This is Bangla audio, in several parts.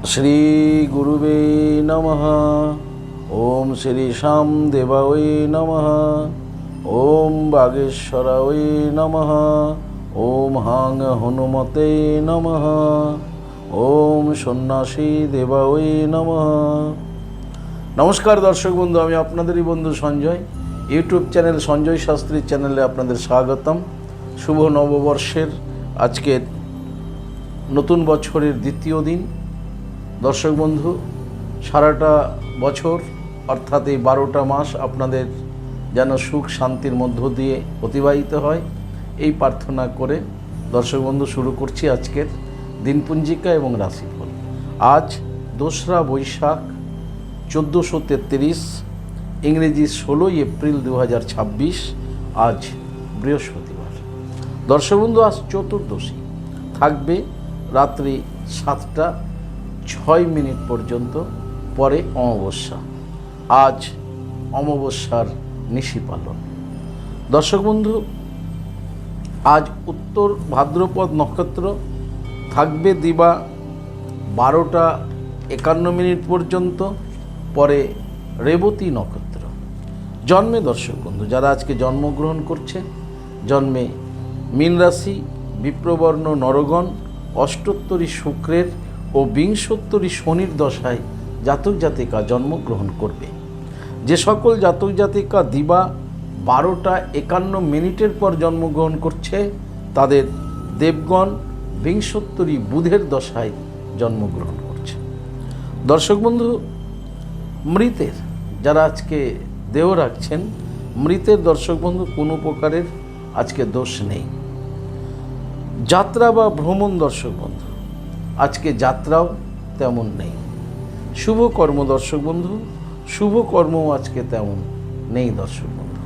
শ্রী গুরুবে নমঃ। ওম শ্রী শ্যাম দেবায় নমঃ। ওম বাগেশ্বরায় নমঃ। ওম হাং হনুমতে নমঃ। ওম সন্ন্যাসী দেবায় নমঃ। নমস্কার দর্শক বন্ধু, আমি আপনাদেরই বন্ধু সঞ্জয়। ইউটিউব চ্যানেল সঞ্জয় শাস্ত্রী চ্যানেলে আপনাদের স্বাগতম। শুভ নববর্ষের আজকের নতুন বছরের দ্বিতীয় দিন। দর্শক বন্ধু, সারাটা বছর অর্থাৎ এই 12টা মাস আপনাদের যেন সুখ শান্তির মধ্য দিয়ে অতিবাহিত হয়, এই প্রার্থনা করে দর্শক বন্ধু শুরু করছি আজকের দিনপঞ্জিকা এবং রাশিফল। আজ 2রা বৈশাখ 1433, ইংরেজি 16ই এপ্রিল 2026। আজ বৃহস্পতিবার। দর্শক বন্ধু, আজ চতুর্দশী থাকবে রাত্রি 7টা 6 পর্যন্ত, পরে অমাবস্যা। আজ অমাবস্যার নিশি পালন। দর্শক বন্ধু, আজ উত্তর ভাদ্রপদ নক্ষত্র থাকবে দিবা 12টা 51 পর্যন্ত, পরে রেবতী নক্ষত্র। জন্মে দর্শক বন্ধু যারা আজকে জন্মগ্রহণ করছে, জন্মে মীন রাশি, বিপ্রবর্ণ নরগণ, অষ্টোত্তরী শুক্রের ও বিংশোত্তরী শনির দশায় জাতক জাতিকা জন্মগ্রহণ করবে। যে সকল জাতক জাতিকা দিবা 12টা 51 পর জন্মগ্রহণ করছে, তাদের দেবগণ বিংশোত্তরী বুধের দশায় জন্মগ্রহণ করছে। দর্শক বন্ধু, মৃতের যারা আজকে দেহ রাখছেন, মৃতের দর্শক বন্ধু কোনো প্রকারের আজকে দোষ নেই। যাত্রা বা ভ্রমণ দর্শক বন্ধু, আজকে যাত্রাও তেমন নেই। শুভ কর্ম দর্শক বন্ধু, শুভ কর্মও আজকে তেমন নেই দর্শক বন্ধু।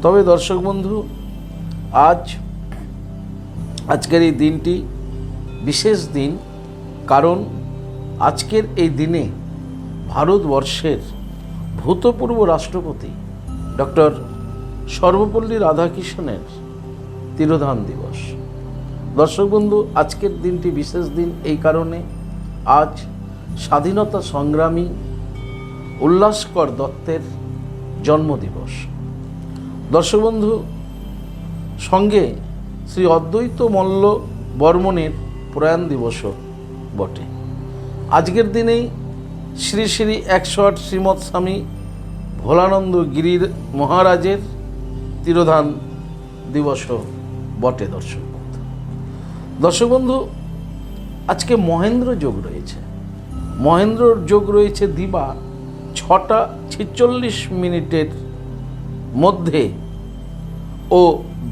তবে দর্শক বন্ধু, আজকের এই দিনটি বিশেষ দিন, কারণ আজকের এই দিনে ভারতবর্ষের ভূতপূর্ব রাষ্ট্রপতি ডক্টর সর্বপল্লী রাধাকৃষ্ণনের তিরোধান দিবস। দর্শক বন্ধু, আজকের দিনটি বিশেষ দিন এই কারণে, আজ স্বাধীনতা সংগ্রামী উল্লাসকর দত্তের জন্মদিবস। দর্শক বন্ধু, সঙ্গে শ্রী অদ্বৈত মল্ল বর্মণের প্রয়াণ দিবসও বটে। আজকের দিনেই শ্রী শ্রী 108 শ্রীমৎ স্বামী ভোলানন্দ গিরির মহারাজের তিরোধান দিবসও বটে। দর্শক বন্ধু, আজকে মহেন্দ্র যোগ রয়েছে। মহেন্দ্র যোগ রয়েছে দিবা 6টা 46 মধ্যে ও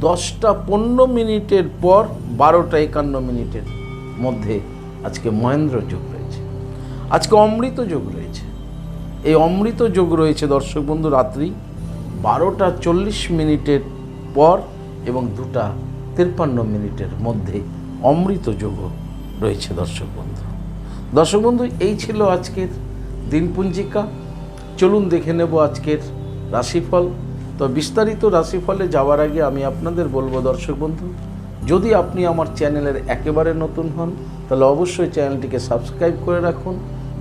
10টা 15 পর 12টা 51 মধ্যে আজকে মহেন্দ্র যোগ রয়েছে। আজকে অমৃত যোগ রয়েছে। এই অমৃত যোগ রয়েছে দর্শক বন্ধু রাত্রি 12টা 40 পর এবং 2টা 53 মধ্যে অমৃত যোগ রয়েছে দর্শক বন্ধু। দর্শক বন্ধু, এই ছিল আজকের দিনপঞ্জিকা। চলুন দেখে নেব আজকের রাশিফল। তো বিস্তারিত রাশিফলে যাওয়ার আগে আমি আপনাদের বলবো দর্শক বন্ধু, যদি আপনি আমার চ্যানেলের একেবারে নতুন হন, তাহলে অবশ্যই চ্যানেলটিকে সাবস্ক্রাইব করে রাখুন।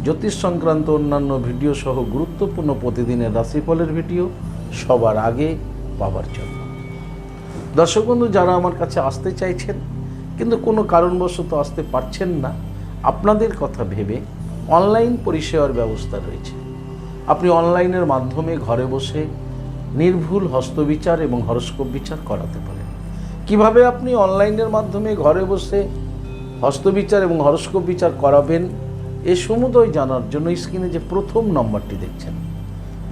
জ্যোতিষ সংক্রান্ত অন্যান্য ভিডিও সহ গুরুত্বপূর্ণ প্রতিদিনের রাশিফলের ভিডিও সবার আগে পাওয়ার জন্য। দর্শক বন্ধু, যারা আমার কাছে আসতে চাইছেন কিন্তু কোনো কারণবশত আসতে পারছেন না, আপনাদের কথা ভেবে অনলাইন পরিষেবার ব্যবস্থা রয়েছে। আপনি অনলাইনের মাধ্যমে ঘরে বসে নির্ভুল হস্তবিচার এবং হরস্কোপ বিচার করাতে পারেন। কিভাবে আপনি অনলাইনের মাধ্যমে ঘরে বসে হস্তবিচার এবং হরস্কোপ বিচার করাবেন, এ সমুদয় জানার জন্য স্ক্রিনে যে প্রথম নম্বরটি দেখছেন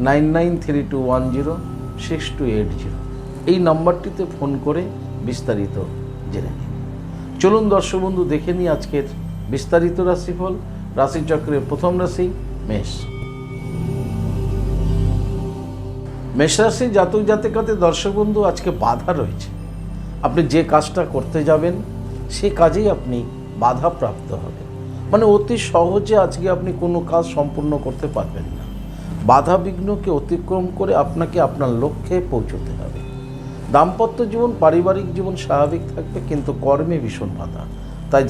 9932106280, এই নম্বরটিতে ফোন করে বিস্তারিত জেনে নিন। চলুন দর্শক বন্ধু, দেখে নিই আজকের বিস্তারিত রাশিফল। রাশিচক্রের প্রথম রাশি মেষ। মেষ রাশি জাতক জাতিকাতে দর্শক বন্ধু আজকে বাধা রয়েছে। আপনি যে কাজটা করতে যাবেন সে কাজেই আপনি বাধা প্রাপ্ত হবেন। মানে অতি সহজে আজকে আপনি কোনো কাজ সম্পূর্ণ করতে পারবেন না। বাধা বিঘ্নকে অতিক্রম করে আপনাকে আপনার লক্ষ্যে পৌঁছতে হবে। দাম্পত্য জীবন, পারিবারিক জীবন স্বাভাবিক থাকবে, কিন্তু কর্মে ভীষণ বাধা। তাই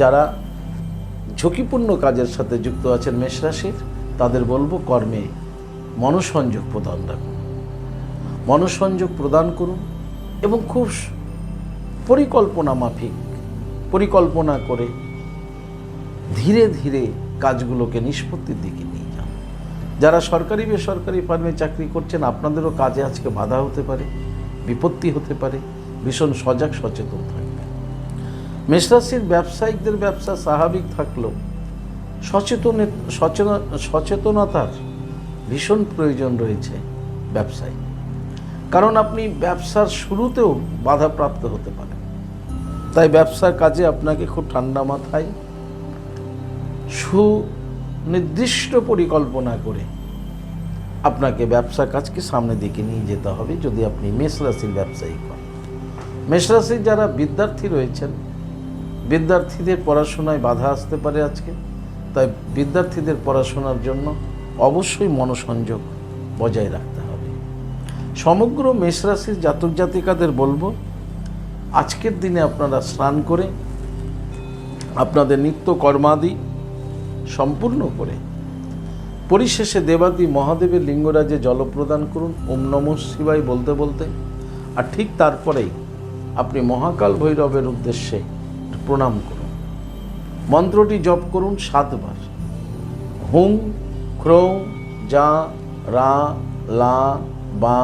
ঝুঁকিপূর্ণ কাজের সাথে যুক্ত আছেন মেষ রাশির, তাদের বলবো কর্মে মনোসংযোগ প্রদান রাখুন, মনোসংযোগ প্রদান করুন এবং খুব পরিকল্পনা মাফিক পরিকল্পনা করে ধীরে ধীরে কাজগুলোকে নিষ্পত্তির দিকে নিয়ে যান। যারা সরকারি বেসরকারি ফার্মে চাকরি করছেন, আপনাদেরও কাজে আজকে বাধা হতে পারে, বিপত্তি হতে পারে, ভীষণ সজাগ সচেতন থাকবে। মেষরাশির ব্যবসায়িকদের ব্যবসা স্বাভাবিক থাকলেও সচেতনতার ভীষণ প্রয়োজন রয়েছে ব্যবসায়, কারণ আপনি ব্যবসার শুরুতেও বাধাপ্রাপ্ত হতে পারেন। তাই ব্যবসার কাজে আপনাকে খুব ঠান্ডা মাথায় সুনির্দিষ্ট পরিকল্পনা করে আপনাকে ব্যবসার কাজকে সামনের দিকে নিয়ে যেতে হবে যদি আপনি মেষ রাশির ব্যবসায়ী হন। মেষ রাশির যারা বিদ্যার্থী রয়েছেন, বিদ্যার্থীদের পড়াশোনায় বাধা আসতে পারে আজকে, তাই বিদ্যার্থীদের পড়াশোনার জন্য অবশ্যই মনোসংযোগ বজায় রাখতে হবে। সমগ্র মেষ রাশির জাতক জাতিকাদের বলবো আজকের দিনে আপনারা স্নান করে আপনাদের নিত্য কর্মাদি সম্পূর্ণ করে পরিশেষে দেবাদি মহাদেবের লিঙ্গরাজে জল প্রদান করুন ওম নমঃ শিবায় বলতে বলতে, আর ঠিক তারপরেই আপনি মহাকাল ভৈরবের উদ্দেশ্যে প্রণাম করুন। মন্ত্রটি জপ করুন 7 বার। হুং ক্রৌ যা রা লা বা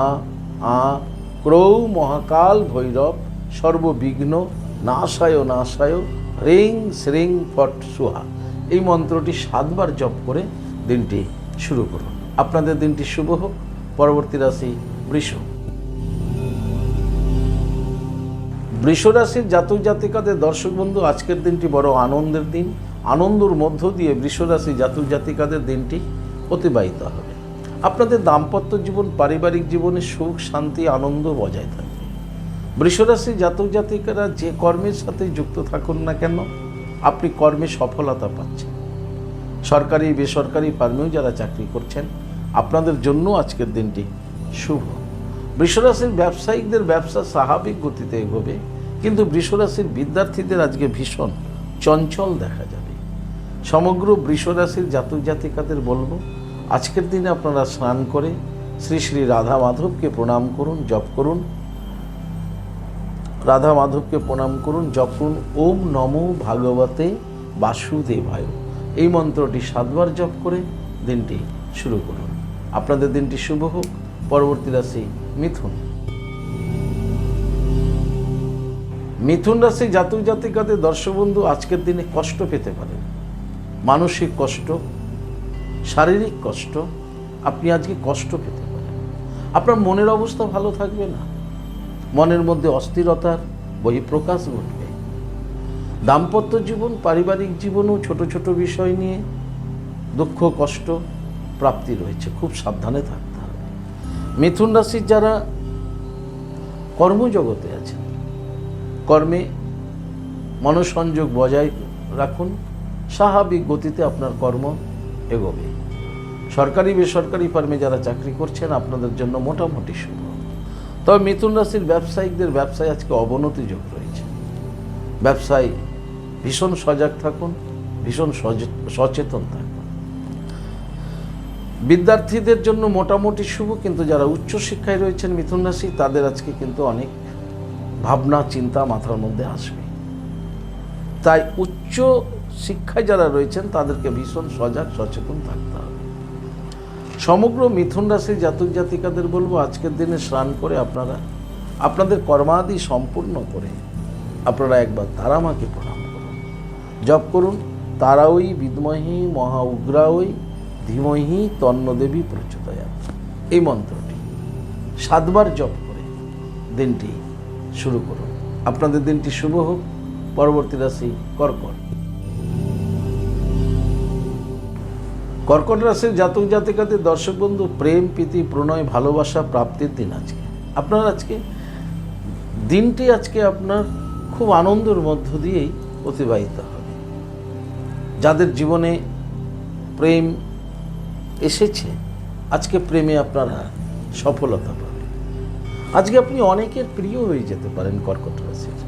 আ ক্রৌ মহাকাল ভৈরব সর্ববিঘ্ন নাশায় নাশায় রিং শ্রিং ফট সুহা। এই মন্ত্রটি 7 বার জপ করে দিনটি শুরু করুন। আপনাদের দিনটি শুভ হোক। পরবর্তী রাশি বৃষ। বৃষ রাশির জাতক জাতিকাদের দর্শক বন্ধু, আজকের দিনটি বড় আনন্দের দিন। আনন্দের মধ্য দিয়ে বৃষ রাশি জাতক জাতিকাদের দিনটি অতিবাহিত হবে। আপনাদের দাম্পত্য জীবন, পারিবারিক জীবনে সুখ শান্তি আনন্দ বজায় থাকবে। বৃষ রাশি জাতক জাতিকারা যে কর্মের সাথে যুক্ত থাকুন না কেন, আপনি কর্মে সফলতা পাচ্ছেন। সরকারি বেসরকারি ফার্মেও যারা চাকরি করছেন, আপনাদের জন্য আজকের দিনটি শুভ। বৃষরাশির ব্যবসায়িকদের ব্যবসা স্বাভাবিক গতিতে এগোবে, কিন্তু বৃষরাশির বিদ্যার্থীদের আজকে ভীষণ চঞ্চল দেখা যাবে। সমগ্র বৃষরাশির জাতক জাতিকাদের বলবো আজকের দিনে আপনারা স্নান করে শ্রী শ্রী রাধা মাধবকে প্রণাম করুন, জপ করুন। রাধা মাধবকে প্রণাম করুন, জপ করুন ওম নমো ভাগবতে বাসুদেবায়। এই মন্ত্রটি 7 বার জপ করে দিনটি শুরু করুন। আপনাদের দিনটি শুভ হোক। পরবর্তী রাশি মিথুন। মিথুন রাশি জাতক জাতিকাদের দর্শক বন্ধু, আজকের দিনে কষ্ট পেতে পারেন। মানসিক কষ্ট, শারীরিক কষ্ট, আপনি আজকে কষ্ট পেতে পারেন। আপনার মনের অবস্থা ভালো থাকবে না, মনের মধ্যে অস্থিরতার বহিঃপ্রকাশ ঘটবে। দাম্পত্য জীবন, পারিবারিক জীবনও ছোট ছোট বিষয় নিয়ে দুঃখ কষ্ট প্রাপ্তি রয়েছে, খুব সাবধানে থাকতে হবে। মিথুন রাশির যারা কর্মজগতে আছেন, কর্মে মনোসংযোগ বজায় রাখুন, স্বাভাবিক গতিতে আপনার কর্ম এগোবে। সরকারি বেসরকারি ফার্মে যারা চাকরি করছেন, আপনাদের জন্য মোটামুটি শুভ। তবে মিথুন রাশির ব্যবসায়িকদের ব্যবসায় আজকে অবনতি যোগ রয়েছে। ব্যবসায় ভীষণ সজাগ থাকুন, ভীষণ সচেতন থাকুন। বিদ্যার্থীদের জন্য মোটামুটি শুভ, কিন্তু যারা উচ্চশিক্ষায় রয়েছেন মিথুন রাশি, তাদের আজকে কিন্তু অনেক ভাবনা চিন্তা মাথার মধ্যে আসবে। তাই উচ্চ শিক্ষায় যারা রয়েছেন তাদেরকে ভীষণ সজাগ সচেতন থাকতে হবে। সমগ্র মিথুন রাশির জাতক জাতিকাদের বলবো আজকের দিনে স্নান করে আপনারা আপনাদের কর্মাদি সম্পূর্ণ করে আপনারা একবার তারা মাকে প্রণাম করুন, জপ করুন তারাওই বিদ্মহি মহা উগ্রাওই ধীমহি তন্নদেবী প্রচোদয়াৎ। এই মন্ত্রটি 7 বার জপ করে দিনটি শুরু করুন। আপনাদের দিনটি শুভ হোক। পরবর্তী রাশি কর্কট। কর্কট রাশির জাতক জাতিকাদের দর্শক বন্ধু, প্রেম প্রীতি প্রণয় ভালোবাসা প্রাপ্তির দিন আজকে। আপনার আজকে দিনটি আপনার খুব আনন্দের মধ্য দিয়েই অতিবাহিত হবে। যাদের জীবনে প্রেম এসেছে, আজকে প্রেমে আপনারা সফলতা পাবেন। আজকে আপনি অনেকের প্রিয় হয়ে যেতে পারেন কর্কট রাশির।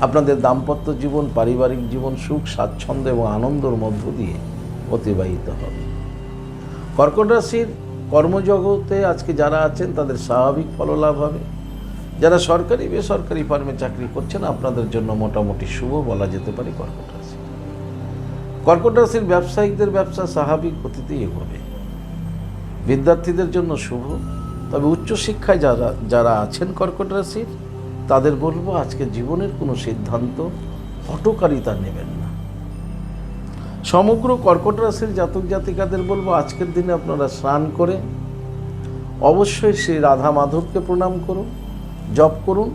আপনাদের দাম্পত্য জীবন, পারিবারিক জীবন সুখ, স্বাচ্ছন্দ্য এবং আনন্দের মধ্য দিয়ে অতিবাহিত হবে। কর্কট রাশির কর্মজগতে আজকে যারা আছেন তাদের স্বাভাবিক ফললাভ হবে। যারা সরকারি বেসরকারি ফার্মে চাকরি করছেন আপনাদের জন্য মোটামুটি শুভ বলা যেতে পারে। কর্কট রাশির ব্যবসায়িকদের ব্যবসা স্বাভাবিক গতিতেই এগোবে। বিদ্যার্থীদের জন্য শুভ। তবে উচ্চশিক্ষায় যারা আছেন কর্কট রাশির তাদের বলবো আজকে জীবনের কোনো সিদ্ধান্ত হঠকারিতা নেবেন না। সমগ্র কর্কট রাশির জাতক জাতিকাদের বলবো আজকের দিনে আপনারা স্নান করে অবশ্যই শ্রী রাধা মাধবকে প্রণাম করুন, জপ করুন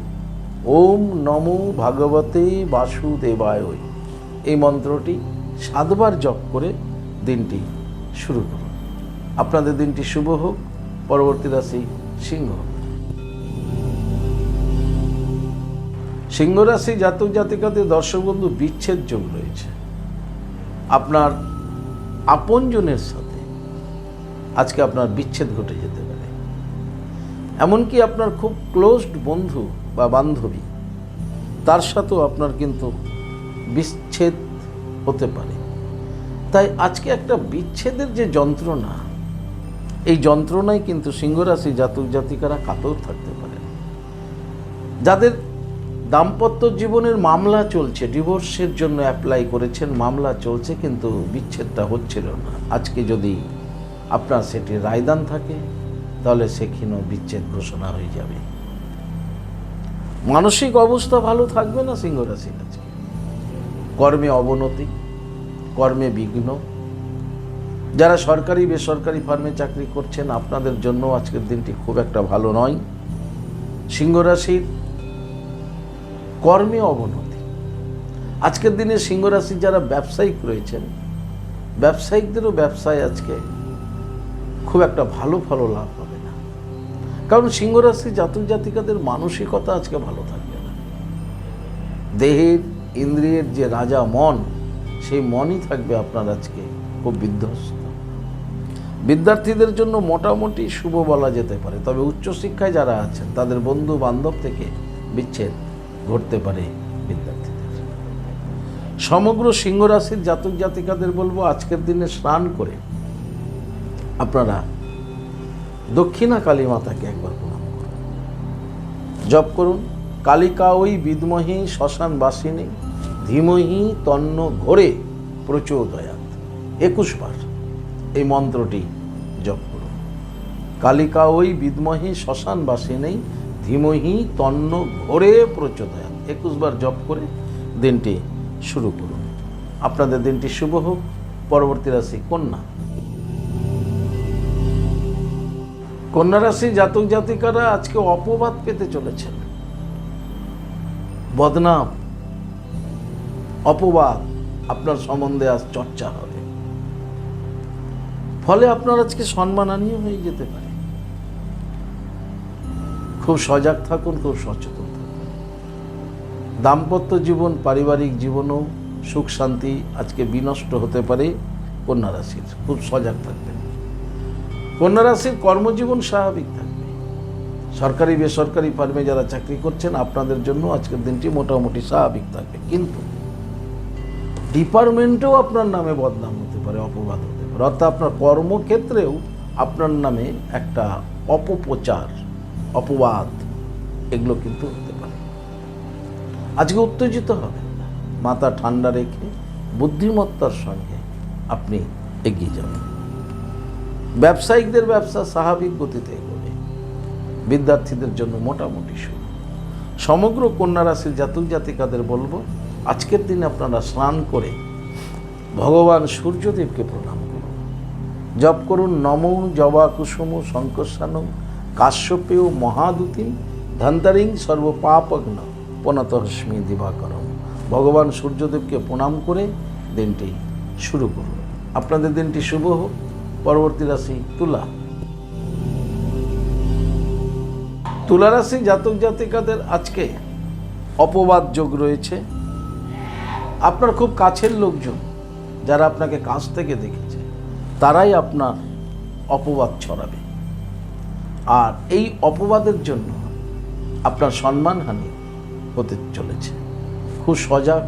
ওম নমো ভাগবতে বাসুদেবায়। এই মন্ত্রটি 7 বার জপ করে দিনটি শুরু করুন। আপনাদের দিনটি শুভ হোক। পরবর্তী রাশি সিংহ। সিংহ রাশি জাতক জাতিকাদের দর্শক বন্ধু বিচ্ছেদ যোগ রয়েছে। আপনার আপনজনের সাথে আজকে আপনার বিচ্ছেদ ঘটে যেতে পারে। এমনকি আপনার খুব ক্লোজড বন্ধু বা বান্ধবী তার সাথেও আপনার কিন্তু বিচ্ছেদ হতে পারে। তাই আজকে একটা বিচ্ছেদের যে যন্ত্রণা, এই যন্ত্রণায় কিন্তু সিংহ রাশি জাতক জাতিকারা কাতর থাকতে পারেন। যাদের দাম্পত্য জীবনের মামলা চলছে, ডিভোর্সের জন্য অ্যাপ্লাই করেছেন, মামলা চলছে কিন্তু বিচ্ছেদটা হচ্ছিল না, আজকে যদি আপনার সেটি রায়দান থাকে তাহলে সেখানেও বিচ্ছেদ ঘোষণা হয়ে যাবে। মানসিক অবস্থা ভালো থাকবে না সিংহ রাশির আজকে। কর্মে অবনতি, কর্মে বিঘ্ন। যারা সরকারি বেসরকারি ফার্মে চাকরি করছেন আপনাদের জন্য আজকের দিনটি খুব একটা ভালো নয়। সিংহ রাশির কর্মে অবনতি। আজকের দিনে সিংহ রাশির যারা ব্যবসায়িক রয়েছেন ব্যবসায়িকদেরও ব্যবসায় আজকে খুব একটা ভালো লাভ হবে না। কারণ সিংহ রাশির জাতক জাতিকাদের মানসিকতা আজকে ভালো থাকবে না। দেহের ইন্দ্রিয়ের যে রাজা মন, সেই মনই থাকবে আপনার আজকে খুব বিধ্বস্ত। বিদ্যার্থীদের জন্য মোটামুটি শুভ বলা যেতে পারে। তবে উচ্চশিক্ষায় যারা আছেন তাদের বন্ধু বান্ধব থেকে বিচ্ছেদ ঘটতে পারে বিদ্যার্থীদের। সমগ্র সিংহ রাশির জাতক জাতিকাদের বলবো আজকের দিনে স্নান করে আপনারা দক্ষিণা কালী মাতাকে একবার প্রণাম করুন, জপ করুন কালিকা ওই বিদ্মহি শ্মশান বাসিনী ধীমহি তন্ন ঘোরে প্রচোদয়াৎ। 21 বার এই মন্ত্রটি জপ করুন। কালিকা ওই বিদ্মহি শ্মশান বাসিনী ধীমহি তন্ন ঘোরে প্রচোদয়াৎ। 21 বার জপ করে দিনটি শুরু করুন। আপনাদের দিনটি শুভ হোক। পরবর্তী রাশি কন্যা। কন্যা রাশি জাতক জাতিকারা আজকে অপবাদ পেতে চলেছেন। বদনাম, অপবাদ আপনার সম্বন্ধে আজ চর্চা হবে। ফলে আপনার আজকে সম্মানহানিও হয়ে যেতে পারে। খুব সজাগ থাকুন, খুব সচেতন থাকুন। দাম্পত্য জীবন, পারিবারিক জীবনও সুখ শান্তি আজকে বিনষ্ট হতে পারে কন্যা রাশির। খুব সজাগ থাকবেন। কন্যা রাশির কর্মজীবন স্বাভাবিক থাকবে। সরকারি বেসরকারি ফার্মে যারা চাকরি করছেন আপনাদের জন্য আজকের দিনটি মোটামুটি স্বাভাবিক থাকবে। কিন্তু ডিপার্টমেন্টেও আপনার নামে বদনাম হতে পারে, অপবাদ হতে পারে। অর্থাৎ আপনার কর্মক্ষেত্রেও আপনার নামে একটা অপপ্রচার, অপবাদ এগুলো কিন্তু হতে পারে। আজকে উত্তেজিত হবেন না। মাথা ঠান্ডা রেখে বুদ্ধিমত্তার সঙ্গে আপনি এগিয়ে যাবেন। ব্যবসায়িকদের ব্যবসা স্বাভাবিক গতিতে এগোবে। বিদ্যার্থীদের জন্য মোটামুটি শুভ। সমগ্র কন্যা রাশির জাতক জাতিকাদের বলবো আজকের দিনে আপনারা স্নান করে ভগবান সূর্যদেবকে প্রণাম করুন, জপ করুন নমো জবা কুসুম শঙ্কর্ষানং কাশ্যপেয় মহাদূতিম ধন্তারিং সর্বপাপগ্ন পনতহস্মি দিবাকরম। ভগবান সূর্যদেবকে প্রণাম করে দিনটি শুরু করুন। আপনাদের দিনটি শুভ হোক। পরবর্তী রাশি তুলা। তুলা রাশি জাতক জাতিকাদের আজকে অপবাদ যোগ রয়েছে। আপনার খুব কাছের লোকজন যারা আপনাকে কাছ থেকে দেখেছে তারাই আপনার অপবাদ ছড়াবে। আর এই অপবাদের জন্য আপনার সম্মানহানি হতে চলেছে। খুব সজাগ,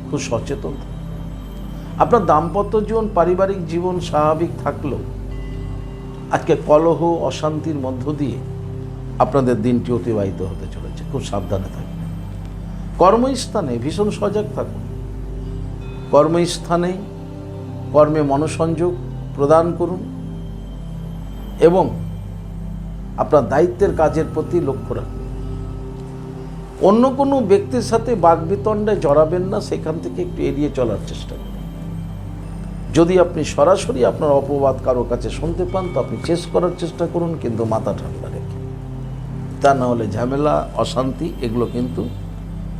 খুব সচেতন। আপনার দাম্পত্য জীবন, পারিবারিক জীবন স্বাভাবিক থাকলেও আজকে কলহ, অশান্তির মধ্য দিয়ে আপনাদের দিনটি অতিবাহিত হতে চলেছে। খুব সাবধানে থাকবেন। কর্মস্থানে ভীষণ সজাগ থাকুন। কর্মস্থানে কর্মে মনোসংযোগ প্রদান করুন এবং আপনার দায়িত্বের কাজের প্রতি লক্ষ্য রাখুন। অন্য কোনো ব্যক্তির সাথে বাগবিতণ্ডায় জড়াবেন না, সেখান থেকে একটু এড়িয়ে চলার চেষ্টা করুন। যদি আপনি সরাসরি আপনার অপবাদ কারো কাছে শুনতে পান তো আপনি চেস করার চেষ্টা করুন, কিন্তু মাথা ঠান্ডা রেখে। তা না হলে ঝামেলা, অশান্তি এগুলো কিন্তু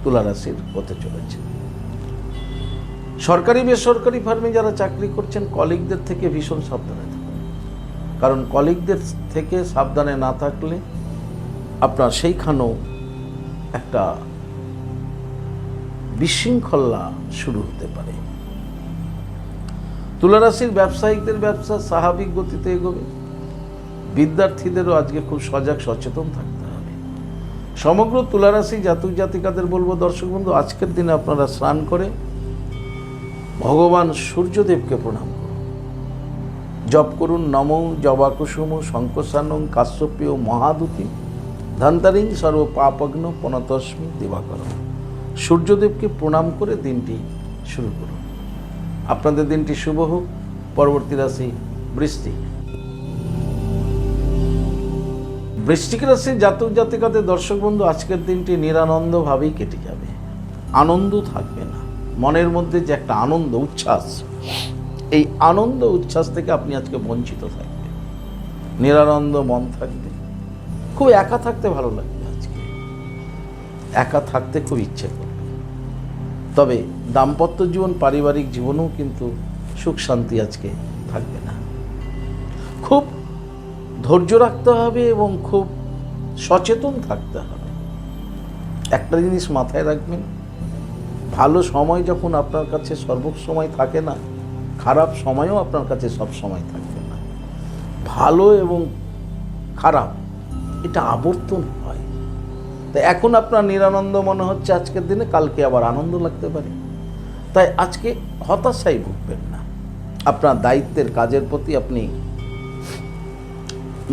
তুলা রাশির হতে চলেছে। সরকারি বেসরকারি ফার্মে যারা চাকরি করছেন, কলিগদের থেকে ভীষণ সাবধানে থাকুন। কারণ কলিগদের থেকে সাবধানে না থাকলে আপনার সেইখানেও একটা বিশৃঙ্খলা শুরু হতে পারে। তুলা রাশির ব্যবসায়িকদের ব্যবসা স্বাভাবিক গতিতে এগোবে। বিদ্যার্থীদেরও আজকে খুব সজাগ, সচেতন থাকতে হবে। সমগ্র তুলা রাশি জাতক জাতিকাদের বলবো, দর্শক বন্ধু, আজকের দিনে আপনারা স্নান করে ভগবান সূর্যদেবকে প্রণাম করুন। জপ করুন নমো জবাকুসুম শঙ্কসানং কাশ্যপীয় মহাদূতি ধান্তারিং সর্ব পাপগ্ন পনতস্মি দিবাকর। সূর্যদেবকে প্রণাম করে দিনটি শুরু করুন। আপনাদের দিনটি শুভ হোক। পরবর্তী রাশি বৃশ্চিক। বৃশ্চিক রাশির জাতক জাতিকাদের দর্শক বন্ধু, আজকের দিনটি নিরানন্দভাবেই কেটে যাবে। আনন্দ থাকবে না। মনের মধ্যে যে একটা আনন্দ, উচ্ছ্বাস, এই আনন্দ উচ্ছ্বাস থেকে আপনি আজকে বঞ্চিত থাকবেন। নিরানন্দ মন থাকবে। খুব একা থাকতে ভালো লাগবে আজকে। একা থাকতে খুব ইচ্ছে করবে। তবে দাম্পত্য জীবন, পারিবারিক জীবনেও কিন্তু সুখ শান্তি আজকে থাকবে না। খুব ধৈর্য রাখতে হবে এবং খুব সচেতন থাকতে হবে। একটা জিনিস মাথায় রাখবেন, ভালো সময় যখন আপনার কাছে সর্বসময় থাকে না, খারাপ সময়ও আপনার কাছে সব সময় থাকবে না। ভালো এবং খারাপ এটা আবর্তন হয়। তাই এখন আপনার নিরানন্দ মনে হচ্ছে আজকের দিনে, কালকে আবার আনন্দ লাগতে পারে। তাই আজকে হতাশায় ভুগবেন না। আপনার দায়িত্বের কাজের প্রতি আপনি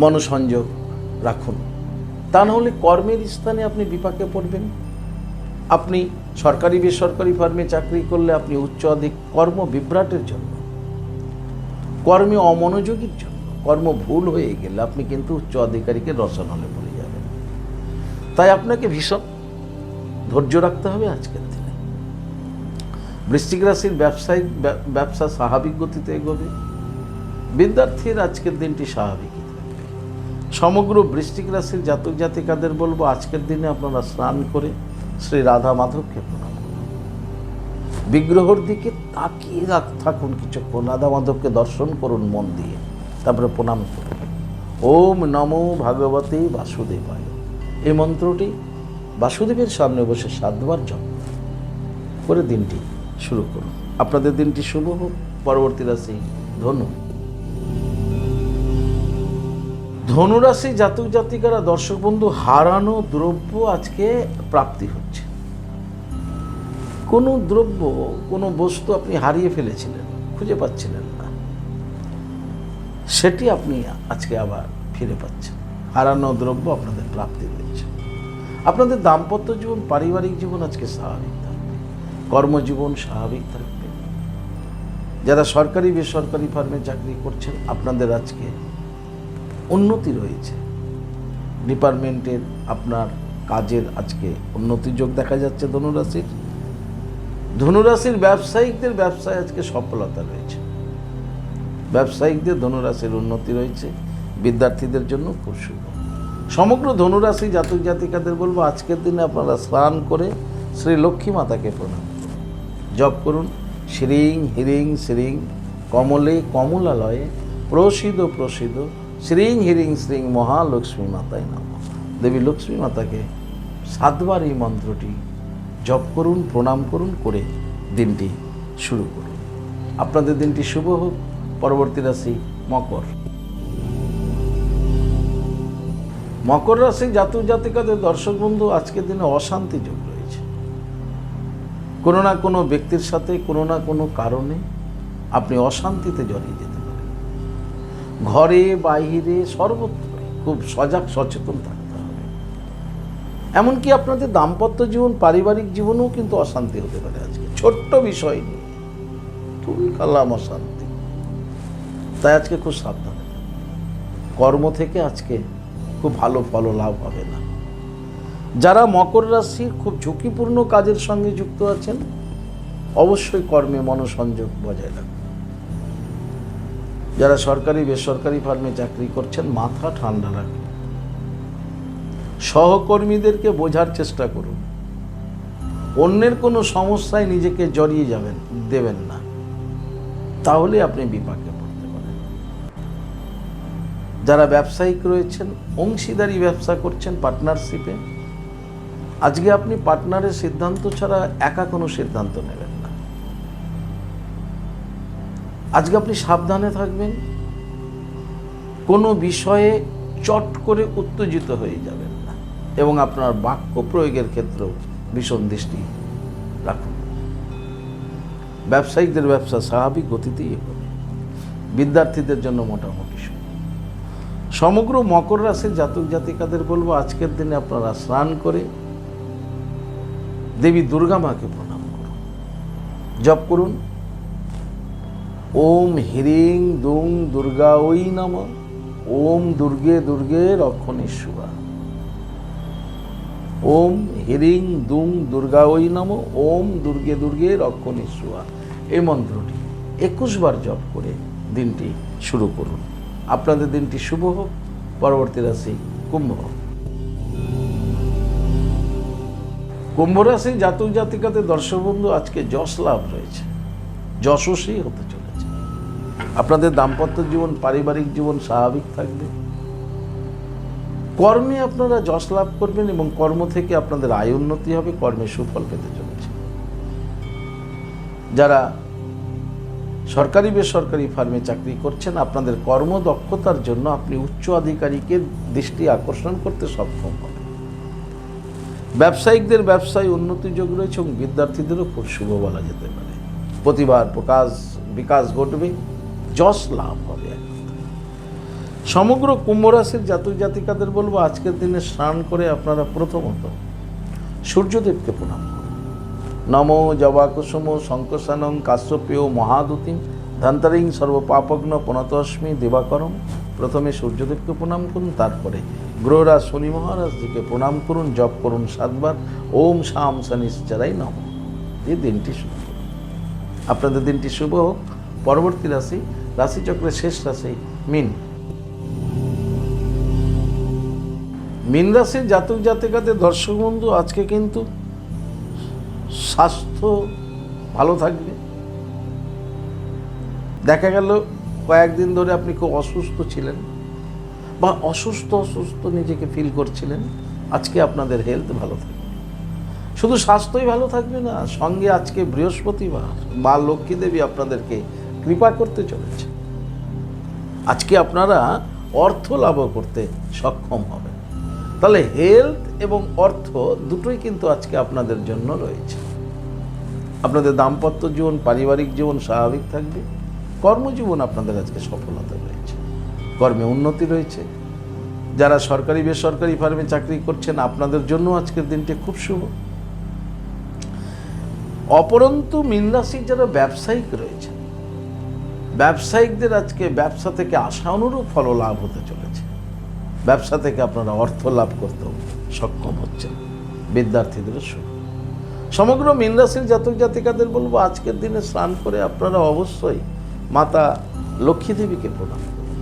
মনোসংযোগ রাখুন। তা নাহলে কর্মের স্থানে আপনি বিপাকে পড়বেন। আপনি সরকারি বেসরকারি ফার্মে চাকরি করলে আপনি উচ্চ অধিক কর্ম বিভ্রাটের জন্য, কর্মে অমনোযোগীর জন্য, কর্ম ভুল হয়ে গেলে আপনি কিন্তু উচ্চ অধিকারীকে রসনলে পড়ে যাবেন। তাই আপনাকে ভীষণ ধৈর্য রাখতে হবে আজকের দিনে। বৃশ্চিক রাশির ব্যবসা স্বাভাবিক গতিতে এগোবে। বিদ্যার্থীর আজকের দিনটি স্বাভাবিকই থাকবে। সমগ্র বৃশ্চিক রাশির জাতক জাতিকাদের বলবো, আজকের দিনে আপনারা স্নান করে শ্রী রাধা মাধবকে প্রণাম করুন। বিগ্রহর দিকে তাকিয়ে থাকুন কিছুক্ষণ, রাধা মাধবকে দর্শন করুন মন দিয়ে, তারপরে প্রণাম করুন। ওম নমো ভাগবতে বাসুদেবায়, এই মন্ত্রটি বাসুদেবের সামনে বসে 7 বার জপ করে দিনটি শুরু করুন। আপনাদের দিনটি শুভ হোক। পরবর্তী রাশি ধনু। ধনুরাশি জাতক জাতিকারা দর্শক বন্ধু, হারানো দ্রব্য আজকে প্রাপ্তি হচ্ছে। কোনো দ্রব্য, কোনো বস্তু আপনি হারিয়ে ফেলেছিলেন, খুঁজে পাচ্ছিলেন না, সেটি আপনি আজকে আবার ফিরে পাচ্ছেন। হারানো দ্রব্য আপনাদের প্রাপ্তি হয়েছে। আপনাদের দাম্পত্য জীবন, পারিবারিক জীবন আজকে স্বাভাবিক থাকবে। কর্মজীবন স্বাভাবিক থাকবে। যারা সরকারি বেসরকারি ফার্মে চাকরি করছেন, আপনাদের আজকে উন্নতি রয়েছে। ডিপার্টমেন্টের আপনার কাজের আজকে উন্নতির যোগ দেখা যাচ্ছে ধনুরাশির। ধনুরাশির ব্যবসায়িকদের ব্যবসায় আজকে সফলতা রয়েছে। ব্যবসায়িকদের ধনুরাশির উন্নতি রয়েছে। বিদ্যার্থীদের জন্য খুব শুভ। সমগ্র ধনুরাশি জাতক জাতিকাদের বলবো, আজকের দিনে আপনারা স্নান করে শ্রী লক্ষ্মী মাতাকে প্রণাম করুন। জপ করুন শ্রীং হিরিং শ্রীং কমলে কমলালয়ে প্রসিদ্ধ প্রসিদ্ধ শ্রীং হিরিং শ্রীং মহালক্ষ্মী মাতায় নমঃ। দেবী লক্ষ্মী মাতাকে 7 বার এই মন্ত্রটি জপ করুন, প্রণাম করুন, করে দিনটি শুরু করুন। আপনাদের দিনটি শুভ হোক। পরবর্তী রাশি মকর। মকর রাশি জাতক জাতিকাদের দর্শক বন্ধু, আজকের দিনে অশান্তি যোগ রয়েছে। কোনো না কোনো ব্যক্তির সাথে কোনো না কোনো কারণে আপনি অশান্তিতে জড়িয়ে যেতে পারেন। ঘরে বাইরে সর্বত্র খুব সজাগ সচেতন থাকতে হবে। এমনকি আপনাদের দাম্পত্য জীবন, পারিবারিক জীবনেও কিন্তু অশান্তি হতে পারে। আজকে ছোট্ট বিষয় নিয়ে তুলকালাম অশান্তি। তাই আজকে খুব সাবধানে থাকবেন। কর্ম থেকে আজকে খুব ভালো ফল লাভ হবে না। যারা মকর রাশির খুব ঝুঁকিপূর্ণ কাজের সঙ্গে যুক্ত আছেন, অবশ্যই কর্মে মনোসংযোগ বজায় রাখুন। যারা সরকারি বেসরকারি ফার্মে চাকরি করছেন, মাথা ঠান্ডা রাখুন। সহকর্মীদেরকে বোঝার চেষ্টা করুন। অন্যের কোনো সমস্যায় নিজেকে জড়িয়ে দেবেন না, তাহলে আপনি বিপাকে পড়তে পারেন। যারা ব্যবসায়িক রয়েছেন, অংশীদারি ব্যবসা করছেন, পার্টনারশিপে, আজকে আপনি পার্টনারের সিদ্ধান্ত ছাড়া একা কোনো সিদ্ধান্ত নেবেন না। আজকে আপনি সাবধানে থাকবেন। কোনো বিষয়ে চট করে উত্তেজিত হয়ে যাবেন না এবং আপনার বাক্য প্রয়োগের ক্ষেত্রেও ভীষণ দৃষ্টি রাখুন। ব্যবসায়িকদের ব্যবসা স্বাভাবিক গতিতেই এগোবে। বিদ্যার্থীদের জন্য মোটামুটি সমগ্র মকর রাশির জাতক জাতিকাদের বলবো, আজকের দিনে আপনারা স্নান করে দেবী দুর্গা মাকে প্রণাম করুন। জপ করুন ওম হ্রিং দুং দুর্গা ওই নমঃ, ওম দুর্গে দুর্গে রক্ষণেশ্বরা। ওম হ্রিং দুং দুর্গা ওই নমঃ, ওম দুর্গে দুর্গে রক্ষণেশ্বরা। এই মন্ত্রটি 21 বার জপ করে দিনটি শুরু করুন। আপনাদের দিনটি শুভ হোক। পরবর্তী রাশি কুম্ভ। কুম্ভ রাশি জাতক জাতিকাদের দর্শক বন্ধু, আজকে যশ লাভ রয়েছে, যশস্বী হতে চলেছে। আপনাদের দাম্পত্য জীবন, পারিবারিক জীবন স্বাভাবিক থাকবে। কর্মে আপনারা যশ লাভ করবেন এবং কর্ম থেকে আপনাদের আয় উন্নতি হবে, কর্মে সুফল পেতে চলেছে। যারা সরকারি বেসরকারি ফার্মে চাকরি করছেন, আপনাদের কর্মদক্ষতার জন্য আপনি উচ্চ আধিকারিকের দৃষ্টি আকর্ষণ করতে সক্ষম হবেন। ব্যবসায়িকদের ব্যবসায় উন্নতি যোগ রয়েছে এবং বিদ্যার্থীদেরও খুব শুভ বলা যেতে পারে। প্রতিভার বিকাশ ঘটবে, যশ লাভ হবে। সমগ্র কুম্ভ রাশির জাতক জাতিকাদের বলবো, আজকের দিনে স্নান করে আপনারা প্রথমত সূর্যদেবকে প্রণাম করুন। নমো জবাকুসুম শঙ্কসানং কাশ্যপেয় মহাদুতিম ধন্তরিং সর্বপাপগ্ন প্রণতস্মি দিবাকরম। প্রথমে সূর্যদেবকে প্রণাম করুন, তারপরে গ্রহরাজ শনি মহারাজজিকে প্রণাম করুন। জপ করুন 7 বার ওম শাম শনিশ্চরাই নমঃ। এই দিনটি শুভ করুন। আপনাদের দিনটি শুভ হোক। পরবর্তী রাশি, রাশিচক্রের শেষ রাশি মীন। মীন রাশির জাতক জাতিকাদের দর্শক বন্ধু, আজকে কিন্তু স্বাস্থ্য ভালো থাকবে। দেখা গেল কয়েকদিন ধরে আপনি খুব অসুস্থ ছিলেন বা অসুস্থ নিজেকে ফিল করছিলেন, আজকে আপনাদের হেলথ ভালো থাকবে। শুধু স্বাস্থ্যই ভালো থাকবে না, সঙ্গে আজকে বৃহস্পতিবার মা লক্ষ্মী দেবী আপনাদেরকে কৃপা করতে চলেছে। আজকে আপনারা অর্থ লাভ করতে সক্ষম হবেন। তাহলে হেলথ এবং অর্থ দুটোই কিন্তু আজকে আপনাদের জন্য রয়েছে। আপনাদের দাম্পত্য জীবন, পারিবারিক জীবন স্বাভাবিক থাকবে। কর্মজীবন আপনাদের আজকে সফলতা রয়েছে, কর্মে উন্নতি রয়েছে। যারা সরকারি বেসরকারি ফার্মে চাকরি করছেন, আপনাদের জন্য আজকের দিনটি খুব শুভ। অপরন্তু মীন রাশির যারা ব্যবসায়িক রয়েছে, ব্যবসায়িকদের আজকে ব্যবসা থেকে আশা অনুরূপ ফল লাভ হতে চলেছে। ব্যবসা থেকে আপনারা অর্থ লাভ করতেও সক্ষম হচ্ছেন। বিদ্যার্থীদেরও শুভ। সমগ্র মীন রাশির জাতক জাতিকাদের বলবো, আজকের দিনে স্নান করে আপনারা অবশ্যই মাতা লক্ষ্মী দেবীকে প্রণাম করুন।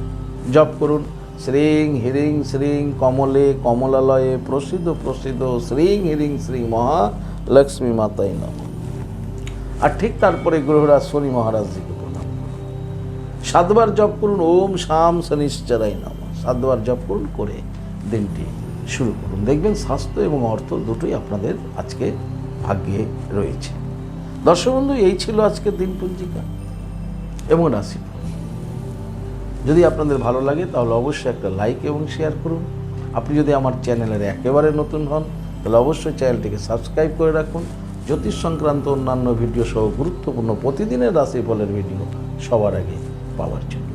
জপ করুন শ্রীং হ্রিং শ্রীং কমলে কমলালয়ে প্রসিদ্ধ প্রসিদ্ধ শ্রীং হ্রিং শ্রী মহালক্ষ্মী মাতাই নমঃ। আর ঠিক তারপরে গ্রহরাজ শনি মহারাজজিকে প্রণাম করুন। 7 বার জপ করুন ওম শাম শনিশ্চরাই নমঃ। 7 বার জপ করুন, করে দিনটি শুরু করুন। দেখবেন স্বাস্থ্য এবং অর্থ দুটোই আপনাদের আজকে ভাগ্যে রয়েছে। দর্শক বন্ধু, এই ছিল আজকের দিন পঞ্জিকা এবং রাশিফল। যদি আপনাদের ভালো লাগে তাহলে অবশ্যই একটা লাইক এবং শেয়ার করুন। আপনি যদি আমার চ্যানেলের একেবারে নতুন হন তাহলে অবশ্যই চ্যানেলটিকে সাবস্ক্রাইব করে রাখুন। জ্যোতিষ সংক্রান্ত অন্যান্য ভিডিও সহ গুরুত্বপূর্ণ প্রতিদিনের রাশিফলের ভিডিও সবার আগে পাওয়ার জন্য।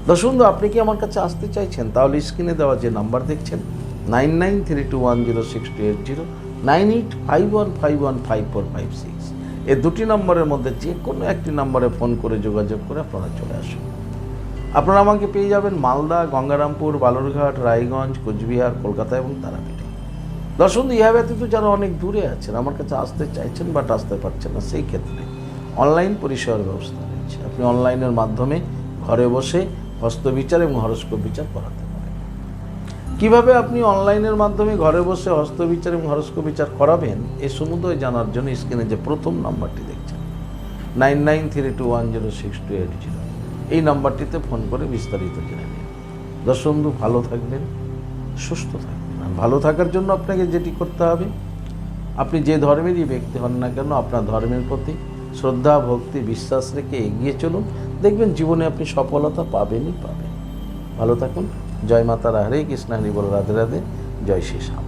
দর্শক বন্ধু, আপনি কি আমার কাছে আসতে চাইছেন? তাহলে স্ক্রিনে দেওয়া যে নাম্বার দেখছেন 9932106280, 9851515456, এই দুটি নম্বরের মধ্যে যে কোনো একটি নম্বরে ফোন করে যোগাযোগ করে আপনারা চলে আসুন। আপনারা আমাকে পেয়ে যাবেন মালদা, গঙ্গারামপুর, বালুরঘাট, রায়গঞ্জ, কোচবিহার, কলকাতা এবং তারাপীঠে। দর্শক বন্ধু, ইহা ব্যতীত যারা অনেক দূরে আছেন, আমার কাছে আসতে চাইছেন বাট আসতে পারছেন না, সেই ক্ষেত্রে অনলাইন পরিষেবার ব্যবস্থা রয়েছে। আপনি অনলাইনের মাধ্যমে ঘরে বসে হস্তবিচার এবং হরস্কোপ বিচার করাতে পারেন। কিভাবে আপনি অনলাইনের মাধ্যমে ঘরে বসে হস্তবিচার এবং হরস্কোপ বিচার করাবেন, এ সমুদয় জানার জন্য স্ক্রিনে যে প্রথম নাম্বারটি দেখছেন 9932106280, এই নাম্বারটিতে ফোন করে বিস্তারিত জেনে নিন। দর্শক বন্ধু, ভালো থাকবেন, সুস্থ থাকবেন। আর ভালো থাকার জন্য আপনাকে যেটি করতে হবে, আপনি যে ধর্মেরই ব্যক্তি হন না কেন, আপনার ধর্মের প্রতি শ্রদ্ধা, ভক্তি, বিশ্বাস রেখে এগিয়ে চলুন। দেখবেন জীবনে আপনি সফলতা পাবেনই পাবেন। ভালো থাকুন। জয় মাতারা, হরে কৃষ্ণ, হরি বল, রাধে রাধে, জয় শ্রী শ্যাম।